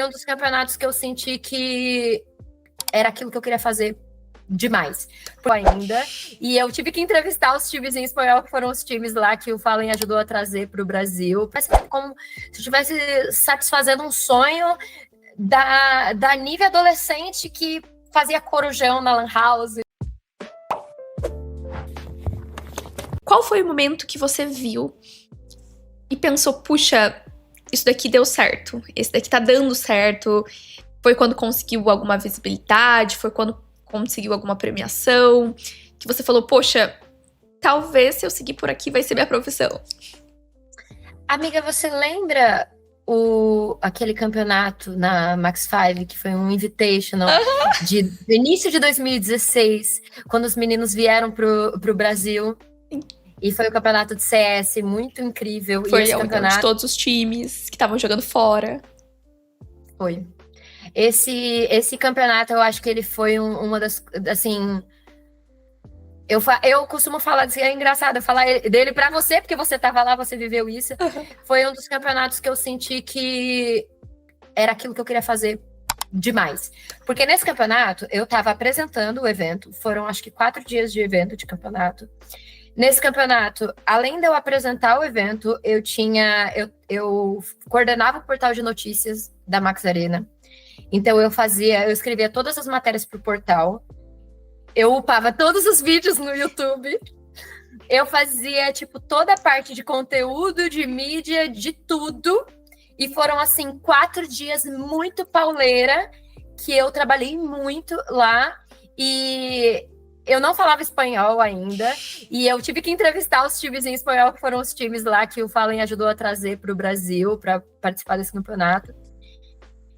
um dos campeonatos que eu senti que era aquilo que eu queria fazer demais. Ainda. E eu tive que entrevistar os times em espanhol, que foram os times lá que o Fallen ajudou a trazer para o Brasil. Parece como se eu estivesse satisfazendo um sonho da Nívia adolescente que fazia corujão na Lan House. Qual foi o momento que você viu e pensou, puxa, isso daqui deu certo, esse daqui tá dando certo? Foi quando conseguiu alguma visibilidade? Foi quando conseguiu alguma premiação? Que você falou, poxa, talvez se eu seguir por aqui vai ser minha profissão. Amiga, você lembra aquele campeonato na Max 5, que foi um invitational do início de 2016, quando os meninos vieram pro Brasil? E foi o campeonato de CS, muito incrível. Foi e esse a união de todos os times que estavam jogando fora. Foi. Esse campeonato, eu acho que ele foi uma das, assim... Eu costumo falar, é engraçado falar dele pra você, porque você tava lá, você viveu isso. Foi um dos campeonatos que eu senti que era aquilo que eu queria fazer demais. Porque nesse campeonato, eu tava apresentando o evento, foram acho que 4 dias de evento de campeonato. Nesse campeonato, além de eu apresentar o evento, eu coordenava o portal de notícias da Max Arena. Então eu escrevia todas as matérias pro portal. Eu upava todos os vídeos no YouTube. Eu fazia, toda a parte de conteúdo, de mídia, de tudo. E foram, assim, 4 dias muito pauleira, que eu trabalhei muito lá. E eu não falava espanhol ainda. E eu tive que entrevistar os times em espanhol, que foram os times lá que o Fallen ajudou a trazer para o Brasil, para participar desse campeonato.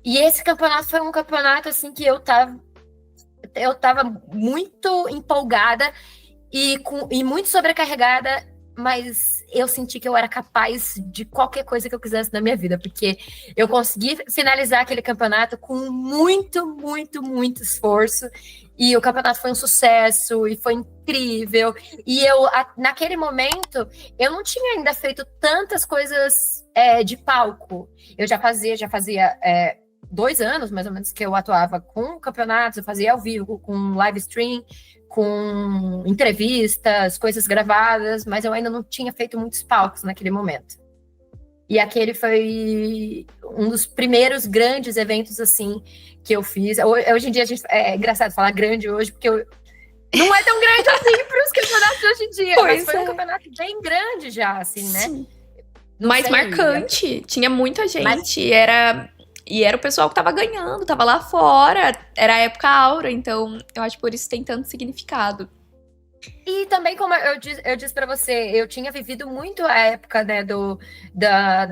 E esse campeonato foi um campeonato, assim, que eu tava muito empolgada e muito sobrecarregada, mas eu senti que eu era capaz de qualquer coisa que eu quisesse na minha vida, porque eu consegui finalizar aquele campeonato com muito, muito, muito esforço, e o campeonato foi um sucesso, e foi incrível, e naquele momento, eu não tinha ainda feito tantas coisas de palco. Eu já fazia 2 anos, mais ou menos, que eu atuava com campeonatos, eu fazia ao vivo, com live stream, com entrevistas, coisas gravadas, mas eu ainda não tinha feito muitos palcos naquele momento. E aquele foi um dos primeiros grandes eventos, assim, que eu fiz. Hoje em dia, é engraçado falar grande hoje, porque não é tão grande assim para os campeonatos de hoje em dia, mas foi um campeonato bem grande já, assim, né? Sim. Mais marcante, tinha muita gente, E era o pessoal que tava ganhando, tava lá fora, era a época áurea, então eu acho que por isso tem tanto significado. E também, como eu disse pra você, eu tinha vivido muito a época, né,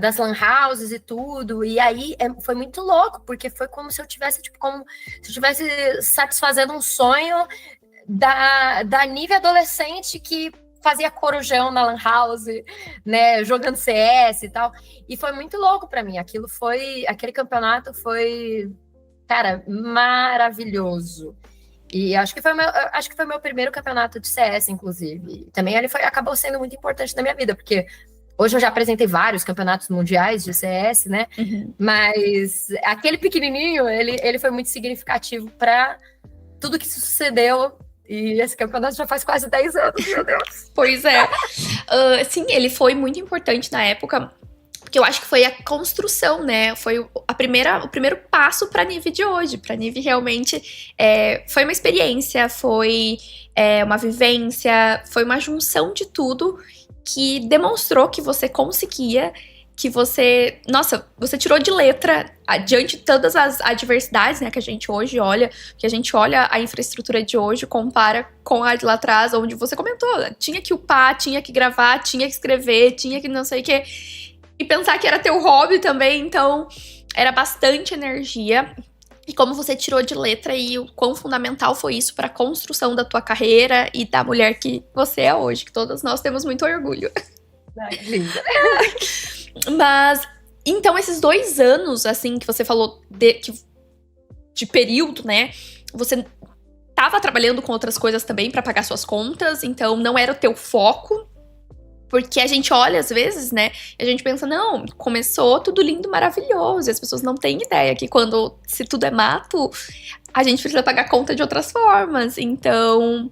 das lan houses e tudo, e aí foi muito louco, porque foi como se eu tivesse, satisfazendo um sonho da Nívia adolescente que fazia corujão na Lan House, né, jogando CS e tal. E foi muito louco para mim. Aquele campeonato foi, cara, maravilhoso. E acho que foi meu primeiro campeonato de CS, inclusive. Também ele acabou sendo muito importante na minha vida, porque hoje eu já apresentei vários campeonatos mundiais de CS, né? Uhum. Mas aquele pequenininho, ele foi muito significativo para tudo que sucedeu. E esse campeonato já faz quase 10 anos, meu Deus. Pois é. Sim, ele foi muito importante na época, porque eu acho que foi a construção, né? Foi o primeiro passo pra Nive de hoje. Pra Nive realmente foi uma experiência, foi uma vivência, foi uma junção de tudo que demonstrou que você conseguia, que você tirou de letra diante de todas as adversidades, né, que a gente hoje olha, que a gente olha a infraestrutura de hoje, compara com a de lá atrás, onde você comentou, tinha que upar, tinha que gravar, tinha que escrever, tinha que não sei o que, e pensar que era teu hobby também, então era bastante energia, e como você tirou de letra e o quão fundamental foi isso para a construção da tua carreira e da mulher que você é hoje, que todas nós temos muito orgulho. Ai, linda. Mas, então, esses 2 anos, assim, que você falou de período, né? Você tava trabalhando com outras coisas também pra pagar suas contas, então não era o teu foco. Porque a gente olha, às vezes, né? E a gente pensa, não, começou tudo lindo, maravilhoso. E as pessoas não têm ideia que quando, se tudo é mato, a gente precisa pagar conta de outras formas. Então,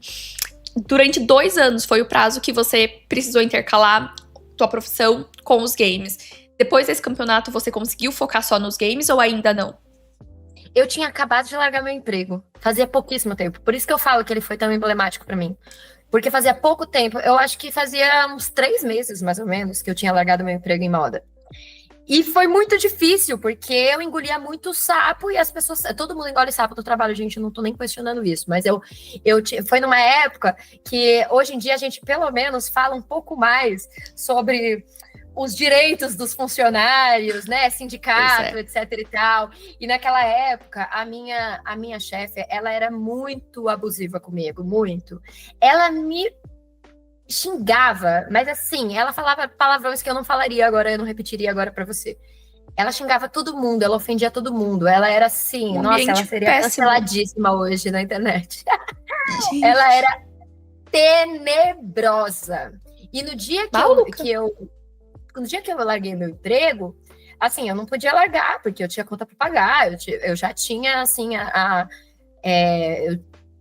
durante 2 anos foi o prazo que você precisou intercalar tua profissão com os games. Depois desse campeonato, você conseguiu focar só nos games ou ainda não? Eu tinha acabado de largar meu emprego. Fazia pouquíssimo tempo. Por isso que eu falo que ele foi tão emblemático pra mim. Porque fazia pouco tempo, eu acho que fazia uns 3 meses, mais ou menos, que eu tinha largado meu emprego em moda. E foi muito difícil, porque eu engolia muito sapo e as pessoas. Todo mundo engole sapo do trabalho, gente. Eu não tô nem questionando isso. Mas foi numa época que hoje em dia a gente, pelo menos, fala um pouco mais sobre os direitos dos funcionários, né? Sindicato, etc e tal. E naquela época, a minha chefe, ela era muito abusiva comigo, muito. Ela me xingava, mas assim, ela falava palavrões que eu não falaria agora, eu não repetiria agora pra você. Ela xingava todo mundo, ela ofendia todo mundo. Ela era assim, nossa, ela seria péssimo. canceladíssima hoje na internet. Gente. Ela era tenebrosa. E no dia no dia que eu larguei meu emprego, assim, eu não podia largar, porque eu tinha conta para pagar, eu já tinha, assim,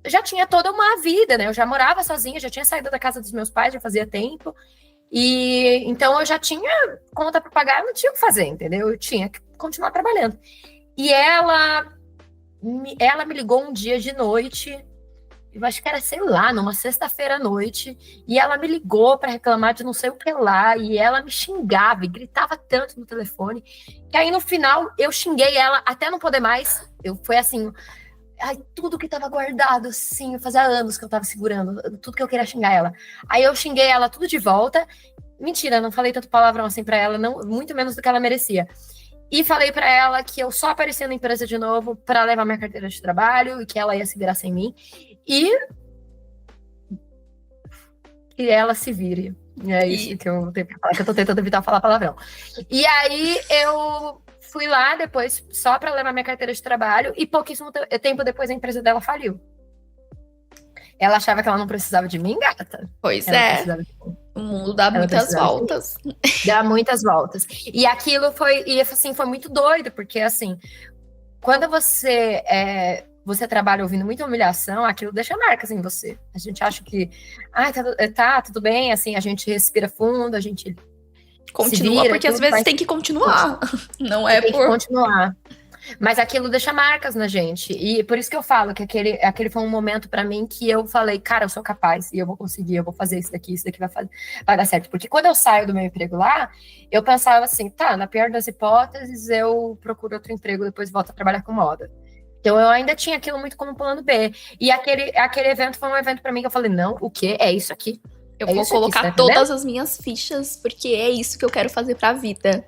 eu já tinha toda uma vida, né? Eu já morava sozinha, já tinha saído da casa dos meus pais, já fazia tempo. E então eu já tinha conta para pagar, eu não tinha o que fazer, entendeu? Eu tinha que continuar trabalhando. E ela me ligou um dia de noite, eu acho que era, sei lá, numa sexta-feira à noite, e ela me ligou para reclamar de não sei o que lá, e ela me xingava e gritava tanto no telefone, que aí no final eu xinguei ela até não poder mais. Foi assim, tudo que tava guardado, assim, fazia anos que eu tava segurando, tudo que eu queria xingar ela. Aí eu xinguei ela tudo de volta. Mentira, não falei tanto palavrão assim pra ela, não, muito menos do que ela merecia. E falei pra ela que eu só aparecia na empresa de novo pra levar minha carteira de trabalho e que ela ia se virar sem mim. E ela se vire. É isso que eu tenho que falar, que eu tô tentando evitar falar palavrão. E aí eu fui lá depois só para levar minha carteira de trabalho e pouquíssimo tempo depois a empresa dela faliu. Ela achava que ela não precisava de mim, gata. Pois ela é. O mundo dá muitas voltas. Dá muitas voltas. E aquilo foi muito doido, porque assim, quando você trabalha ouvindo muita humilhação, aquilo deixa marcas em você. A gente acha que, tá, tudo bem, assim, a gente respira fundo, a gente continua, vira, porque às vezes tem que continuar. Não é tem que continuar. Mas aquilo deixa marcas na gente. E por isso que eu falo que aquele foi um momento pra mim que eu falei, cara, eu sou capaz e eu vou conseguir, eu vou fazer isso daqui vai dar certo. Porque quando eu saio do meu emprego lá, eu pensava assim, tá, na pior das hipóteses, eu procuro outro emprego, depois volto a trabalhar com moda. Então eu ainda tinha aquilo muito como plano B. E aquele evento foi um evento pra mim que eu falei, não, o quê? É isso aqui. Eu vou colocar todas as minhas fichas, porque é isso que eu quero fazer pra vida.